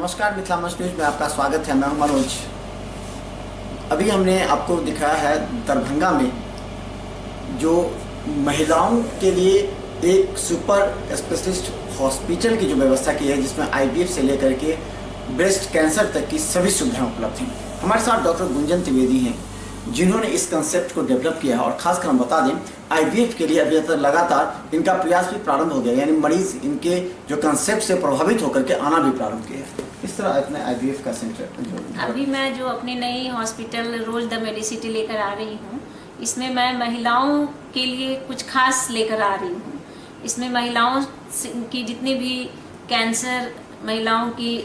नमस्कार, मिथिला मंच न्यूज में आपका स्वागत है। मैं हूं मनोज। अभी हमने आपको दिखाया है दरभंगा में जो महिलाओं के लिए एक सुपर स्पेशलिस्ट हॉस्पिटल की जो व्यवस्था की है, जिसमें आईवीएफ से लेकर के ब्रेस्ट कैंसर तक की सभी सुविधाएं उपलब्ध हैं। हमारे साथ डॉक्टर गुंजन त्रिवेदी हैं, जिन्होंने इस कंसेप्ट को डेवलप किया है। और खासकर हम बता दें, आईवीएफ के लिए अभी तक लगातार इनका प्रयास भी प्रारंभ हो गया, यानी मरीज इनके जो कंसेप्ट से प्रभावित होकर के आना भी प्रारंभ किया है। इस तरह अपने आईवीएफ का सेंटर अभी मैं जो अपनी नई हॉस्पिटल रोज द मेडिसिटी लेकर आ रही हूँ, इसमें मैं महिलाओं के लिए कुछ खास लेकर आ रही हूँ। इसमें महिलाओं की जितनी भी कैंसर, महिलाओं की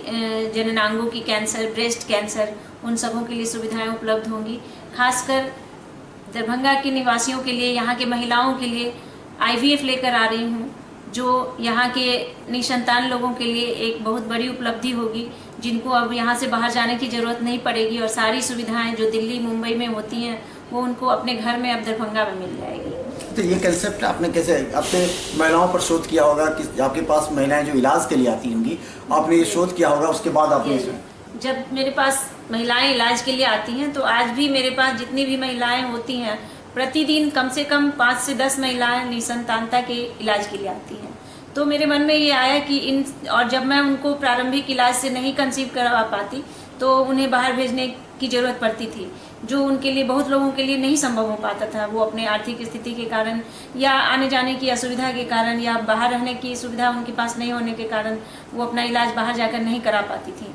जननांगों की कैंसर, ब्रेस्ट कैंसर, उन सबों के लिए सुविधाएं उपलब्ध होंगी। खासकर दरभंगा के निवासियों के लिए, यहाँ के महिलाओं के लिए आईवीएफ लेकर आ रही हूँ, जो यहाँ के निसंतान लोगों के लिए एक बहुत बड़ी उपलब्धि होगी, जिनको अब यहाँ से बाहर जाने की ज़रूरत नहीं पड़ेगी और सारी सुविधाएं जो दिल्ली मुंबई में होती हैं वो उनको अपने घर में अब दरभंगा में मिल जाएगी। तो ये कंसेप्ट आपने कैसे अपने महिलाओं पर शोध किया होगा कि आपके पास महिलाएं जो इलाज के लिए आती होंगी, आपने ये शोध किया होगा, उसके बाद आपने जब मेरे पास महिलाएं इलाज के लिए आती हैं तो आज भी मेरे पास जितनी भी महिलाएं होती हैं, प्रतिदिन कम से कम 5 से 10 महिलाएं निसंतानता के इलाज के लिए आती हैं। तो मेरे मन में ये आया कि और जब मैं उनको प्रारंभिक इलाज से नहीं कंसीव करवा पाती तो उन्हें बाहर भेजने की जरूरत पड़ती थी, जो उनके लिए, बहुत लोगों के लिए नहीं संभव हो पाता था। वो अपने आर्थिक स्थिति के कारण या आने जाने की असुविधा के कारण या बाहर रहने की सुविधा उनके पास नहीं होने के कारण वो अपना इलाज बाहर जाकर नहीं करा पाती थी।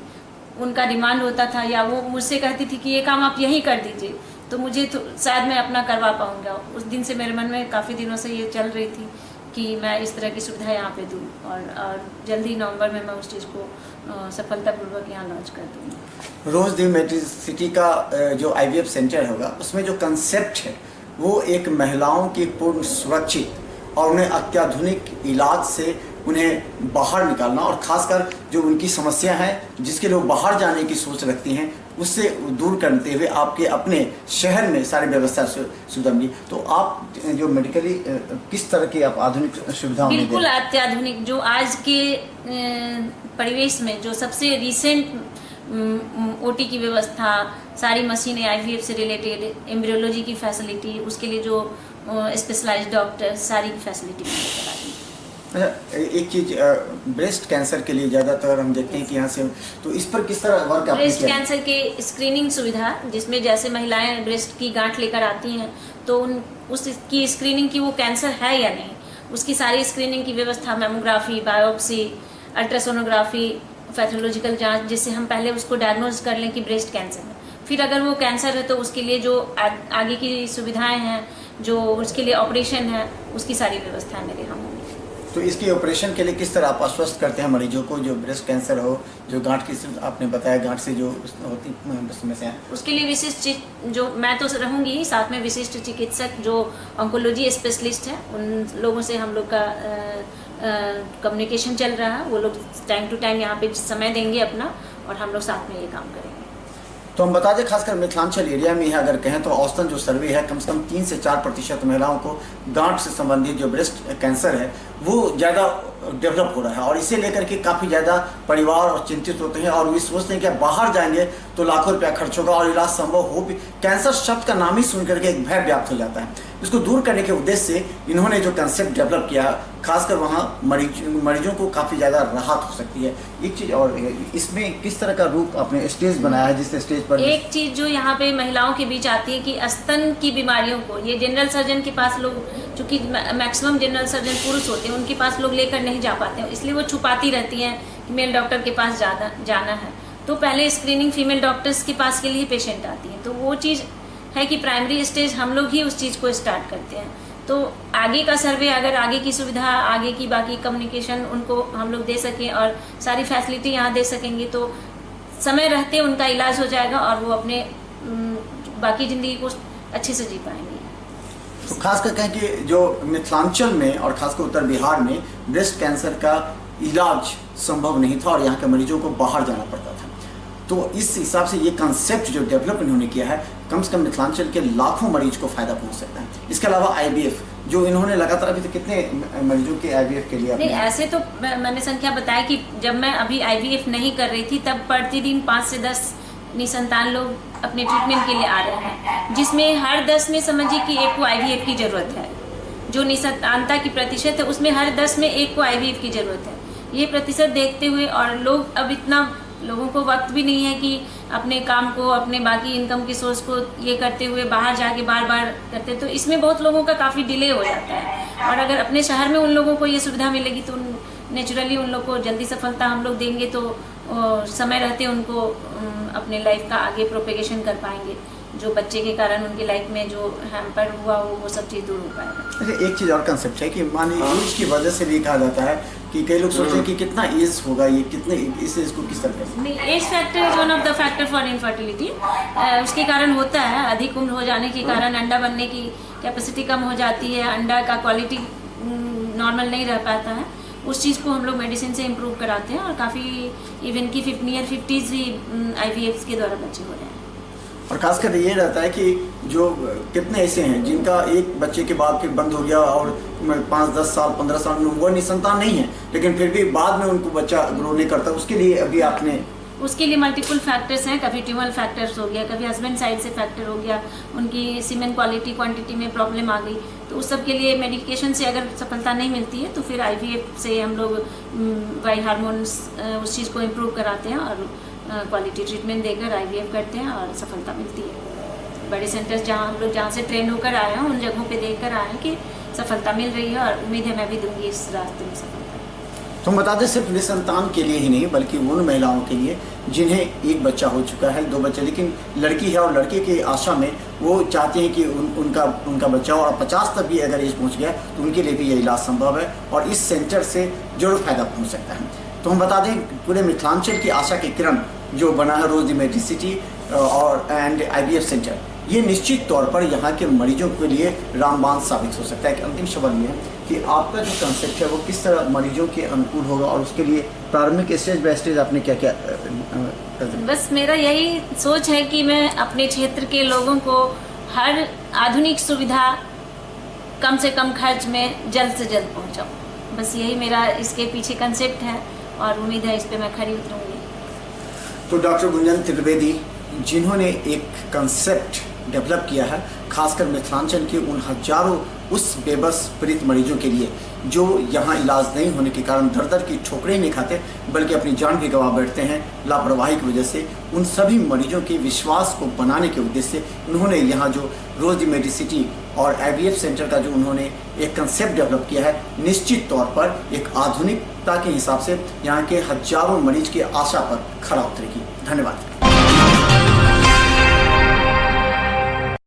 उनका डिमांड होता था या वो मुझसे कहती थी कि ये काम आप यहीं कर दीजिए, तो मुझे तो शायद मैं अपना करवा पाऊंगा। उस दिन से मेरे मन में काफ़ी दिनों से ये चल रही थी कि मैं इस तरह की सुविधा यहाँ पे दूँ और जल्दी नवंबर में मैं उस चीज़ को सफलतापूर्वक यहाँ लॉन्च कर दूँगी। रोज दी मेडिसिटी का जो आईवीएफ सेंटर होगा, उसमें जो कंसेप्ट है वो एक महिलाओं की पूर्ण सुरक्षित और उन्हें अत्याधुनिक इलाज से उन्हें बाहर निकालना, और खासकर जो उनकी समस्या है जिसके लोग बाहर जाने की सोच रखती हैं, उससे दूर करते हुए आपके अपने शहर में सारी व्यवस्था सुविधा मिली। तो आप जो मेडिकली किस तरह की आप आधुनिक सुविधाओं में बिल्कुल अत्याधुनिक, जो आज के परिवेश में जो सबसे रिसेंट ओटी की व्यवस्था, सारी मशीनें आईवीएफ से रिलेटेड, एम्ब्रियोलॉजी की फैसिलिटी, उसके लिए जो स्पेशलाइज्ड डॉक्टर, सारी फैसिलिटी लेकर आ रही है। अच्छा, एक चीज ब्रेस्ट कैंसर के लिए ज्यादातर हम देखते हैं कि यहाँ से, तो इस पर किस तरह वर्क आपने ब्रेस्ट किया? कैंसर के स्क्रीनिंग सुविधा, जिसमें जैसे महिलाएं ब्रेस्ट की गांठ लेकर आती हैं तो उसकी स्क्रीनिंग की वो कैंसर है या नहीं, उसकी सारी स्क्रीनिंग की व्यवस्था, मेमोग्राफी, बायोप्सी, अल्ट्रासोनोग्राफी, पैथोलॉजिकल जांच, जिससे हम पहले उसको डायग्नोज कर लें कि ब्रेस्ट कैंसर है। फिर अगर वो कैंसर है तो उसके लिए जो आगे की सुविधाएं हैं, जो उसके लिए ऑपरेशन है, उसकी सारी व्यवस्था मेरे यहाँ होंगी। तो इसकी ऑपरेशन के लिए किस तरह आप आश्वस्त करते हैं मरीजों को, जो ब्रेस्ट कैंसर हो, जो गांठ की, आपने बताया गांठ से जो होती समस्या, उसके लिए विशिष्ट जो मैं तो रहूंगी ही, साथ में विशिष्ट चिकित्सक जो ऑन्कोलॉजी स्पेशलिस्ट हैं, उन लोगों से हम लोग का कम्युनिकेशन चल रहा है। वो लोग टाइम टू टाइम यहाँ पे समय देंगे अपना, और हम लोग साथ में ये काम करेंगे। तो हम बता दें, खासकर मिथिलांचल एरिया में ही अगर कहें तो औसतन जो सर्वे है, कम से कम 3 से 4% महिलाओं को गांठ से संबंधित जो ब्रेस्ट कैंसर है वो ज़्यादा डेवलप हो रहा है, और इसे लेकर के काफ़ी ज़्यादा परिवार और चिंतित होते हैं और वे सोचते हैं कि बाहर जाएंगे तो लाखों रुपया खर्च होगा और इलाज संभव हो भी। कैंसर शब्द का नाम ही सुन करके एक भय व्याप्त हो जाता है। इसको दूर करने के उद्देश्य से इन्होंने जो कंसेप्ट डेवलप किया, खासकर वहाँ मरीजों को काफ़ी ज़्यादा राहत हो सकती है। एक चीज़ और, इसमें किस तरह का रूप आपने स्टेज बनाया है, जिस स्टेज पर एक चीज़ जो यहाँ पे महिलाओं के बीच आती है कि स्तन की बीमारियों को, ये जनरल सर्जन के पास लोग, चूँकि मैक्सिमम जनरल सर्जन पुरुष होते हैं, उनके पास लोग लेकर नहीं जा पाते हैं, इसलिए वो छुपाती रहती हैं कि मेल डॉक्टर के पास जाना है। तो पहले स्क्रीनिंग फीमेल डॉक्टर्स के पास के लिए पेशेंट आती हैं। तो वो चीज़ है कि प्राइमरी स्टेज हम लोग ही उस चीज़ को स्टार्ट करते हैं। तो आगे का सर्वे, अगर आगे की सुविधा, आगे की बाकी कम्युनिकेशन उनको हम लोग दे सकें और सारी फैसिलिटी यहाँ दे सकेंगे तो समय रहते उनका इलाज हो जाएगा और वो अपने बाकी ज़िंदगी को अच्छे से जी पाएंगे। तो खासकर कहें कि जो मिथिलांचल में और खासकर उत्तर बिहार में ब्रेस्ट कैंसर का इलाज संभव नहीं था और यहाँ के मरीजों को बाहर जाना पड़ता था, तो इस हिसाब से ये कंसेप्ट जो डेवलप इन्होंने किया है, कम से कम मिथिलांचल के लाखों मरीज को फायदा पहुंच सकता है। इसके अलावा आईवीएफ जो इन्होंने लगातार अभी तक कितने मरीजों के आईवीएफ के लिए नहीं, ऐसे तो मैंने संख्या बताया कि जब मैं अभी आईवीएफ नहीं कर रही थी तब प्रतिदिन 5 से 10 निसंतान लोग अपने ट्रीटमेंट के लिए आ रहे हैं, जिसमें हर 10 में समझिए कि एक को आईवीएफ की जरूरत है। जो निसंतानता की प्रतिशत है उसमें हर 10 में एक को आईवीएफ की जरूरत है। ये प्रतिशत देखते हुए, और लोग अब इतना, लोगों को वक्त भी नहीं है कि अपने काम को, अपने बाकी इनकम की सोर्स को ये करते हुए बाहर जाके बार बार करते, तो इसमें बहुत लोगों का काफ़ी डिले हो जाता है। और अगर अपने शहर में उन लोगों को ये सुविधा मिलेगी तो नेचुरली उन लोग को जल्दी सफलता हम लोग देंगे, तो समय रहते उनको अपने लाइफ का आगे प्रोपेगेशन कर पाएंगे। जो बच्चे के कारण उनकी लाइफ में जो हैम्पर हुआ वो सब चीज़ दूर हो पाएगा। अच्छा, एक चीज़ और कंसेप्ट है कि मान लीजिए एज की वजह से भी कहा जाता है कि कई लोग सोचते हैं कि कितना एज होगा, ये कितने, इससे इसको किस तरह से? नहीं, age factor is one of the factor for infertility. उसके कारण होता है, अधिक उम्र हो जाने के कारण अंडा बनने की कैपेसिटी कम हो जाती है, अंडा का क्वालिटी नॉर्मल नहीं रह पाता है। उस चीज़ को हम लोग मेडिसिन से इम्प्रूव कराते हैं, और काफ़ी इवन की 50s ही IVF के द्वारा बच्चे हो रहे हैं। और खासकर ये रहता है कि जो कितने ऐसे हैं जिनका एक बच्चे के बाद फिर बंद हो गया और 5-10 साल 15 साल में वो निसंतान नहीं है, लेकिन फिर भी बाद में उनको बच्चा ग्रो नहीं करता, उसके लिए अभी आपने? उसके लिए मल्टीपल फैक्टर्स हैं। कभी ट्यूमरल फैक्टर्स हो गया, कभी हस्बैंड साइड से फैक्टर हो गया, उनकी सीमेन क्वालिटी क्वांटिटी में प्रॉब्लम आ गई, तो उस सब के लिए मेडिकेशन से अगर सफलता नहीं मिलती है तो फिर IVF से हम लोग वाई हार्मोन्स उस चीज़ को इम्प्रूव कराते हैं और क्वालिटी ट्रीटमेंट देकर IVF करते हैं और सफलता मिलती है। बड़े सेंटर्स जहाँ हम लोग जहाँ से ट्रेन होकर आए हैं उन जगहों पे देखकर आए हैं कि सफलता मिल रही है, और उम्मीद है मैं भी दूंगी इस रास्ते में सफलता। तो हम बता दें सिर्फ निसंतान के लिए ही नहीं बल्कि उन महिलाओं के लिए जिन्हें एक बच्चा हो चुका है, 2 बच्चे, लेकिन लड़की है और लड़के की आशा में वो चाहते हैं कि उनका बच्चा और 50 तक भी अगर एज पहुंच गया तो उनके लिए भी ये इलाज संभव है और इस सेंटर से जरूर फायदा पहुंच सकता है। तो हम बता दें पूरे मिथिलांचल की आशा के किरण जो बना है रोज द मेडिसिटी और IVF सेंटर, ये निश्चित तौर पर यहाँ के मरीजों के लिए रामबाण साबित हो सकता है। कि अंतिम सवाल ये है कि आपका जो कंसेप्ट है वो किस तरह मरीजों के अनुकूल होगा और उसके लिए प्रारंभिक स्टेज बाय स्टेज आपने क्या क्या बस मेरा यही सोच है कि मैं अपने क्षेत्र के लोगों को हर आधुनिक सुविधा कम से कम खर्च में जल्द से जल्द पहुँचाऊँ। बस यही मेरा इसके पीछे कंसेप्ट है और उम्मीद है इस पर मैं खरी उतरूँगी। तो डॉक्टर गुंजन त्रिवेदी जिन्होंने एक कंसेप्ट डेवलप किया है खासकर मिथिलांचल के उन हजारों उस बेबस पीड़ित मरीजों के लिए जो यहाँ इलाज नहीं होने के कारण दर दर की ठोकरें नहीं खाते बल्कि अपनी जान भी गंवा बैठते हैं लापरवाही की वजह से, उन सभी मरीजों के विश्वास को बनाने के उद्देश्य से उन्होंने यहाँ जो रोज द मेडिसिटी और IVF सेंटर का जो उन्होंने एक कंसेप्ट डेवलप किया है, निश्चित तौर पर एक आधुनिकता के हिसाब से यहाँ के हजारों मरीज की आशा पर खरा उतरेगी। धन्यवाद।